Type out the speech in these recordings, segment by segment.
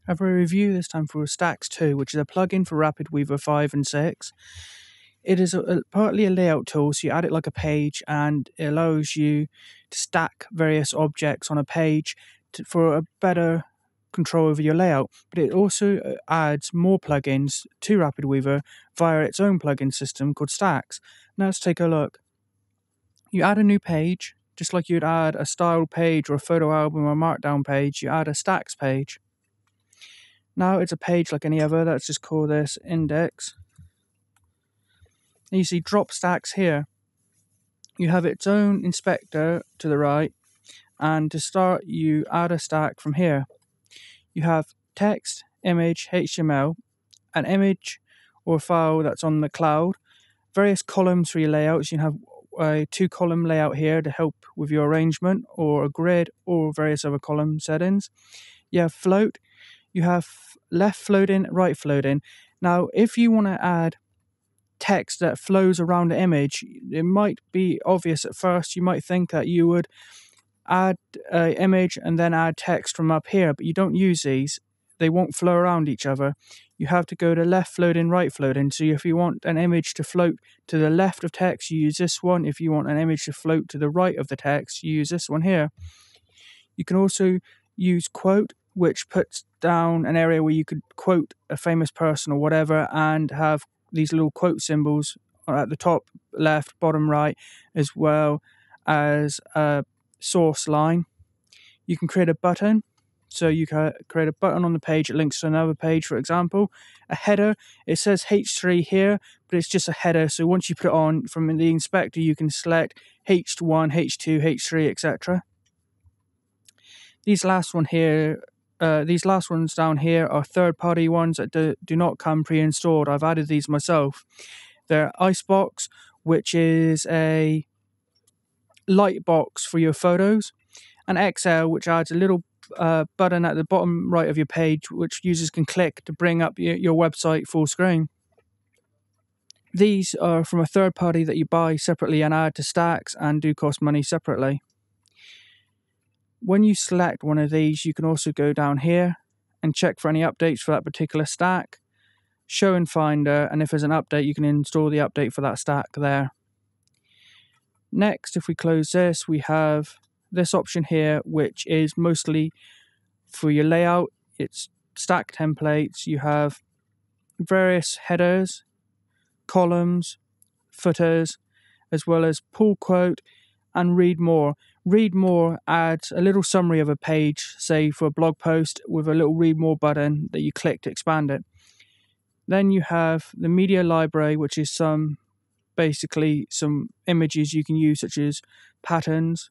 have a review this time for Stacks 2, which is a plugin for RapidWeaver 5 and 6. It is partly a layout tool, so you add it like a page, and it allows you to stack various objects on a page for a better control over your layout. But it also adds more plugins to RapidWeaver via its own plugin system called Stacks. Now let's take a look. You add a new page, just like you'd add a style page or a photo album or a markdown page, you add a Stacks page. Now it's a page like any other. Let's just call this index. And you see drop stacks here. You have its own inspector to the right, and to start you add a stack from here. You have text, image, HTML, an image or file that's on the cloud, various columns for your layouts. You have a 2-column layout here to help with your arrangement, or a grid, or various other column settings. You have float. You have left floating, right floating. Now, if you want to add text that flows around the image, it might be obvious at first. You might think that you would add an image and then add text from up here, but you don't use these. They won't flow around each other. You have to go to left floating, right floating. So if you want an image to float to the left of text, you use this one. If you want an image to float to the right of the text, you use this one here. You can also use quote, which puts down an area where you could quote a famous person or whatever, and have these little quote symbols at the top left, bottom right, as well as a source line. You can create a button. So you can create a button on the page. It links to another page, for example. A header. It says H3 here, but it's just a header. So once you put it on from the inspector, you can select H1, H2, H3, etc. These last ones down here are third-party ones that do not come pre-installed. I've added these myself. They're Icebox, which is a light box for your photos, and XL, which adds a little button at the bottom right of your page, which users can click to bring up your website full screen. These are from a third party that you buy separately and add to Stacks, and do cost money separately. When you select one of these, you can also go down here and check for any updates for that particular stack, show in Finder, and if there's an update, you can install the update for that stack there. Next, if we close this, we have this option here, which is mostly for your layout. It's stack templates. You have various headers, columns, footers, as well as pull quote and read more. Read more adds a little summary of a page, say for a blog post, with a little read more button that you click to expand it. Then you have the media library, which is basically some images you can use, such as patterns.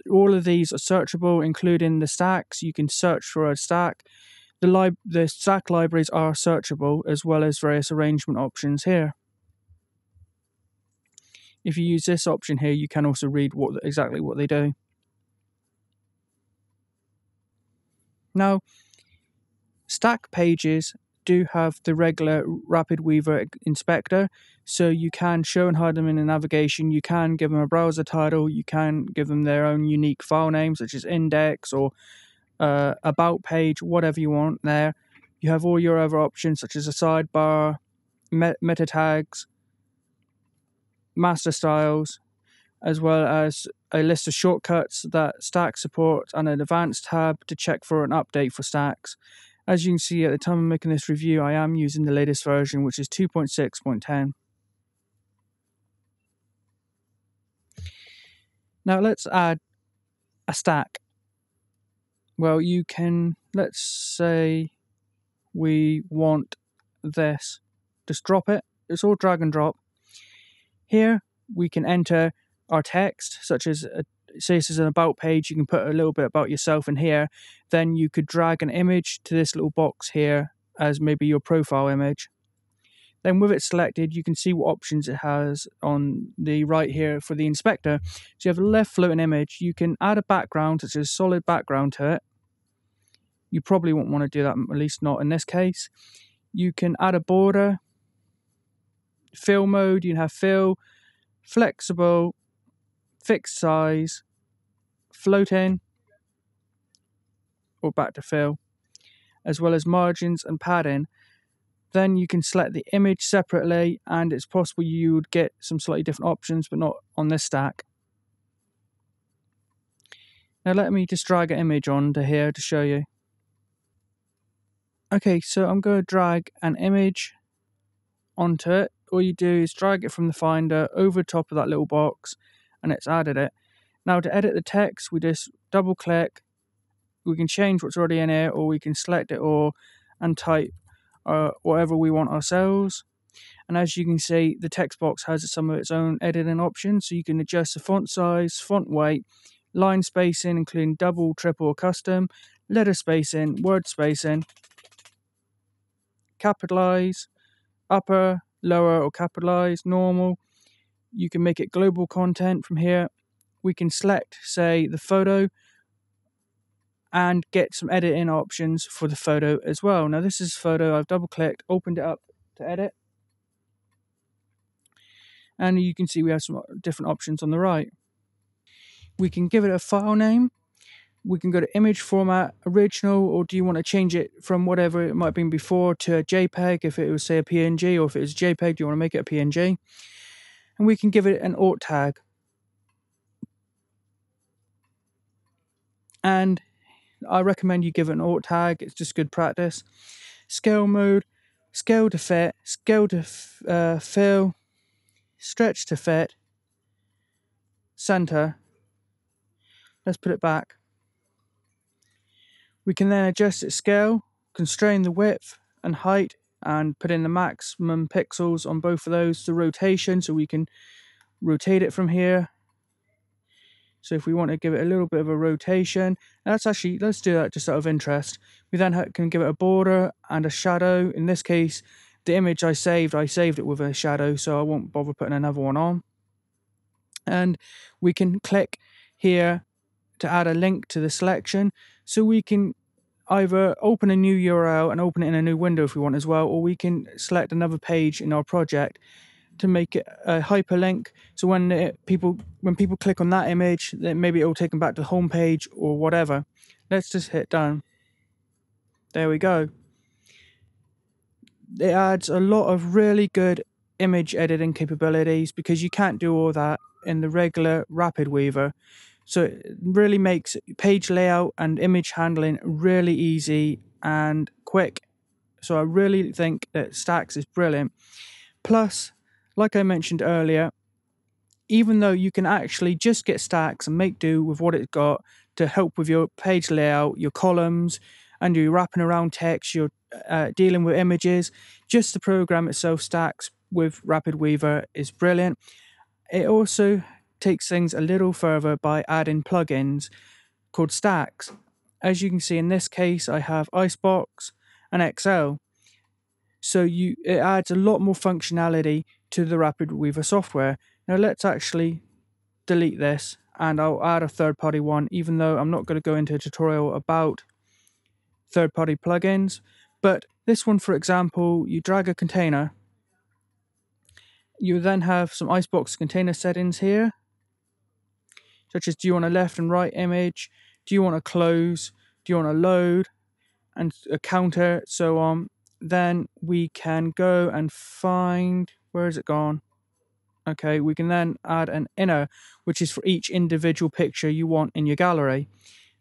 All of these are searchable, including the stacks. You can search for a stack. The stack libraries are searchable, as well as various arrangement options here. If you use this option here, you can also read exactly what they do. Now, stack pages do have the regular RapidWeaver inspector, so you can show and hide them in the navigation. You can give them a browser title. You can give them their own unique file name, such as index or about page, whatever you want there. You have all your other options, such as a sidebar, meta tags, master styles, as well as a list of shortcuts that Stacks supports, and an advanced tab to check for an update for Stacks. As you can see, at the time of making this review, I am using the latest version, which is 2.6.10. Now let's add a stack. Well, you can, let's say we want this. Just drop it. It's all drag and drop. Here we can enter our text, such as say this is an about page. You can put a little bit about yourself in here. Then you could drag an image to this little box here as maybe your profile image. Then with it selected, you can see what options it has on the right here for the inspector. So you have a left floating image. You can add a background, such as a solid background to it. You probably won't want to do that, at least not in this case. You can add a border. Fill mode, you can have fill, flexible, fixed size, floating, or back to fill. as well as margins and padding. Then you can select the image separately, and it's possible you would get some slightly different options, but not on this stack. Now let me just drag an image onto here to show you. Okay, so I'm going to drag an image onto it. All you do is drag it from the Finder over top of that little box, and it's added it. Now to edit the text, we just double click. We can change what's already in here, or we can select it all and type whatever we want ourselves. And as you can see, the text box has some of its own editing options, so you can adjust the font size, font weight, line spacing, including double, triple, or custom, letter spacing, word spacing, capitalize, upper, lower, or capitalize, normal. You can make it global content from here. We can select, say, the photo and get some editing options for the photo as well. Now this is a photo. I've double clicked, opened it up to edit, and you can see we have some different options on the right. We can give it a file name. We can go to image format, original, or do you want to change it from whatever it might have been before to a JPEG, if it was, say, a PNG, or if it was JPEG, do you want to make it a PNG? And we can give it an alt tag. And I recommend you give it an alt tag, it's just good practice. Scale mode, scale to fit, scale to fill, stretch to fit, center. Let's put it back. We can then adjust its scale, constrain the width and height, and put in the maximum pixels on both of those. The rotation, so we can rotate it from here. So if we want to give it a little bit of a rotation, let's do that just out of interest. We then can give it a border and a shadow. In this case, the image I saved it with a shadow, so I won't bother putting another one on. And we can click here to add a link to the selection, so we can either open a new URL and open it in a new window if we want as well, or we can select another page in our project to make it a hyperlink, so when people click on that image, then maybe it will take them back to the home page or whatever. Let's just hit done. There we go. It adds a lot of really good image editing capabilities, because you can't do all that in the regular RapidWeaver. So it really makes page layout and image handling really easy and quick. So I really think that Stacks is brilliant. Plus, like I mentioned earlier, even though you can actually just get Stacks and make do with what it's got to help with your page layout, your columns, and you're wrapping around text, you're dealing with images, just the program itself, Stacks with RapidWeaver, is brilliant. It also takes things a little further by adding plugins called Stacks. As you can see in this case, I have Icebox and Excel. So it adds a lot more functionality to the RapidWeaver software. Now let's actually delete this, and I'll add a third-party one, even though I'm not going to go into a tutorial about third-party plugins. But this one, for example, you drag a container. You then have some Icebox container settings here, such as do you want a left and right image, do you want to close, do you want to load, and a counter, so on. Then we can go and find, where is it gone? Okay, we can then add an inner, which is for each individual picture you want in your gallery.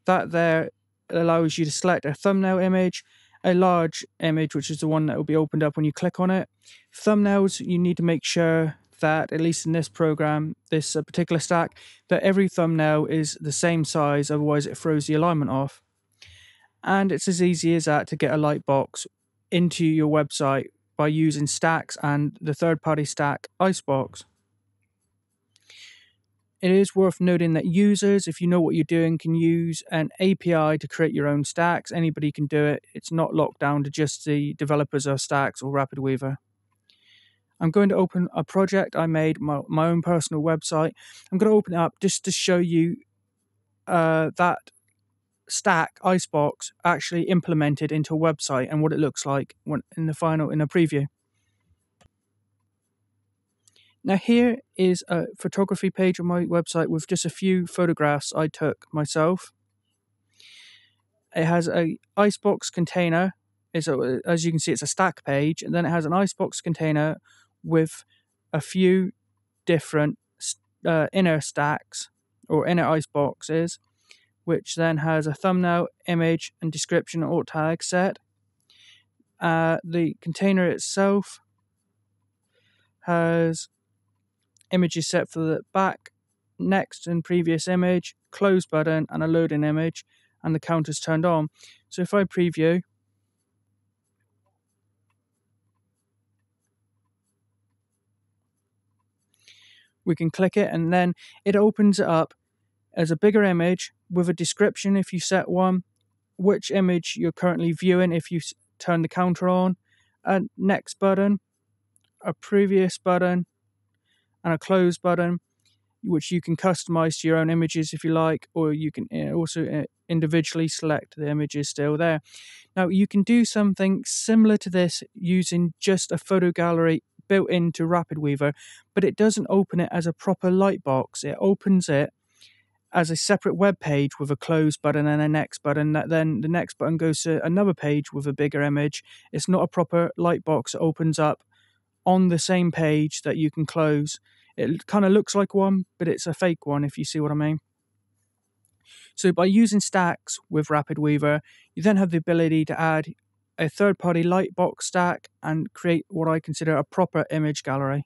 That there allows you to select a thumbnail image, a large image, which is the one that will be opened up when you click on it. Thumbnails, you need to make sure that, at least in this program, this particular stack, that every thumbnail is the same size, otherwise it throws the alignment off. And it's as easy as that to get a lightbox into your website by using Stacks and the third-party stack Icebox. It is worth noting that users, if you know what you're doing, can use an API to create your own stacks. Anybody can do it. It's not locked down to just the developers of Stacks or RapidWeaver. I'm going to open a project I made, my own personal website. I'm going to open it up just to show you that stack Icebox actually implemented into a website and what it looks like in a preview. Now here is a photography page on my website with just a few photographs I took myself. it has a icebox container. As you can see, it's a stack page, and then it has an icebox container with a few different inner stacks or inner iceboxes, which then has a thumbnail, image, and description alt tag set. The container itself has images set for the back, next and previous image, close button, and a loading image, and the counter's turned on. So if I preview, we can click it, and then it opens it up as a bigger image with a description if you set one, which image you're currently viewing if you turn the counter on, a next button, a previous button, and a close button, which you can customize to your own images if you like, or you can also individually select the images still there. Now, you can do something similar to this using just a photo gallery built into RapidWeaver, but it doesn't open it as a proper lightbox. It opens it as a separate web page with a close button and a next button. That then the next button goes to another page with a bigger image. It's not a proper lightbox. It opens up on the same page that you can close. It kind of looks like one, but it's a fake one, if you see what I mean. So by using stacks with RapidWeaver, you then have the ability to add a third-party lightbox stack and create what I consider a proper image gallery.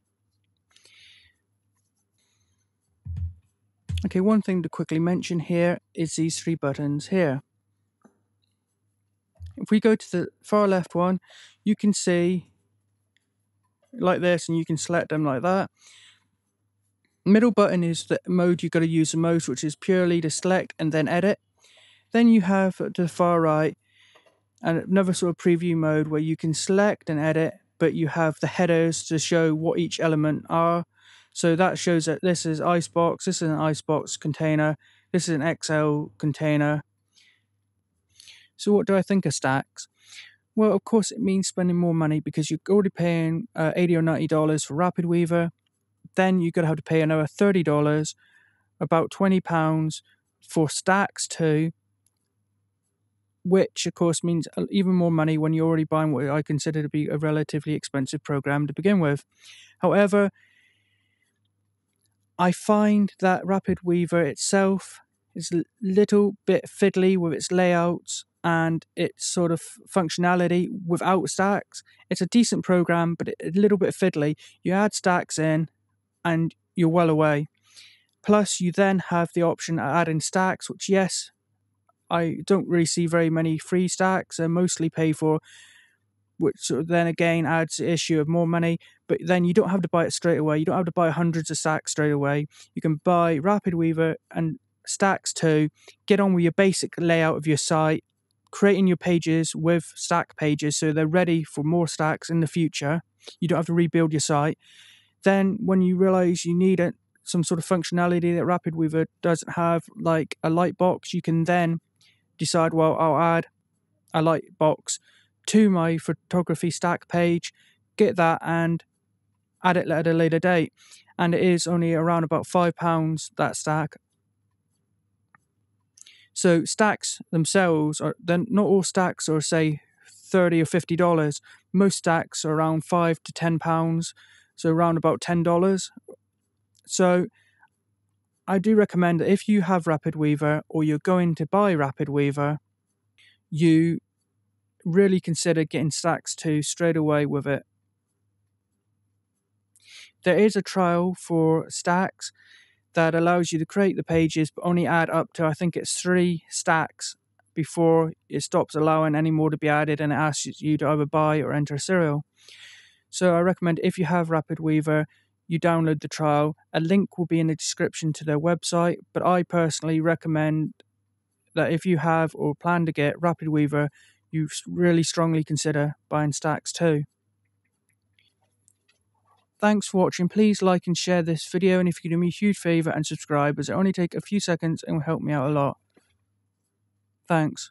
Okay, one thing to quickly mention here is these three buttons here. If we go to the far left one, you can see like this, and you can select them like that. Middle button is the mode you've got to use the most, which is purely to select and then edit. Then you have to the far right another sort of preview mode where you can select and edit, but you have the headers to show what each element are. So that shows that this is icebox, this is an icebox container, this is an XL container. So what do I think of stacks? Well, of course, it means spending more money because you're already paying $80 or $90 for RapidWeaver. Then you're going to have to pay another $30, about £20 for stacks too, which of course means even more money when you're already buying what I consider to be a relatively expensive program to begin with. However, I find that RapidWeaver itself is a little bit fiddly with its layouts and its sort of functionality without stacks. It's a decent program, but a little bit fiddly. You add stacks in and you're well away. Plus, you then have the option of adding stacks, which, yes, I don't really see very many free stacks. They're mostly pay for, which then again adds the issue of more money. But then you don't have to buy it straight away. You don't have to buy hundreds of stacks straight away. You can buy RapidWeaver and stacks too. Get on with your basic layout of your site, creating your pages with stack pages so they're ready for more stacks in the future. You don't have to rebuild your site. Then when you realize you need some sort of functionality that RapidWeaver doesn't have, like a lightbox, you can then decide, well, I'll add a lightbox to my photography stack page, get that and add it at a later date. And it is only around about £5, that stack. So stacks themselves then not all stacks are say $30 or $50. Most stacks are around £5 to £10, so around about $10. So I do recommend that if you have RapidWeaver or you're going to buy RapidWeaver, you really consider getting stacks too straight away with it. There is a trial for stacks that allows you to create the pages but only add up to, I think it's 3 stacks before it stops allowing any more to be added and it asks you to either buy or enter a serial. So I recommend if you have RapidWeaver, you download the trial. A link will be in the description to their website, but I personally recommend that if you have or plan to get RapidWeaver, you really strongly consider buying stacks too. Thanks for watching. Please like and share this video, and if you could do me a huge favour and subscribe, as it only takes a few seconds and will help me out a lot. Thanks.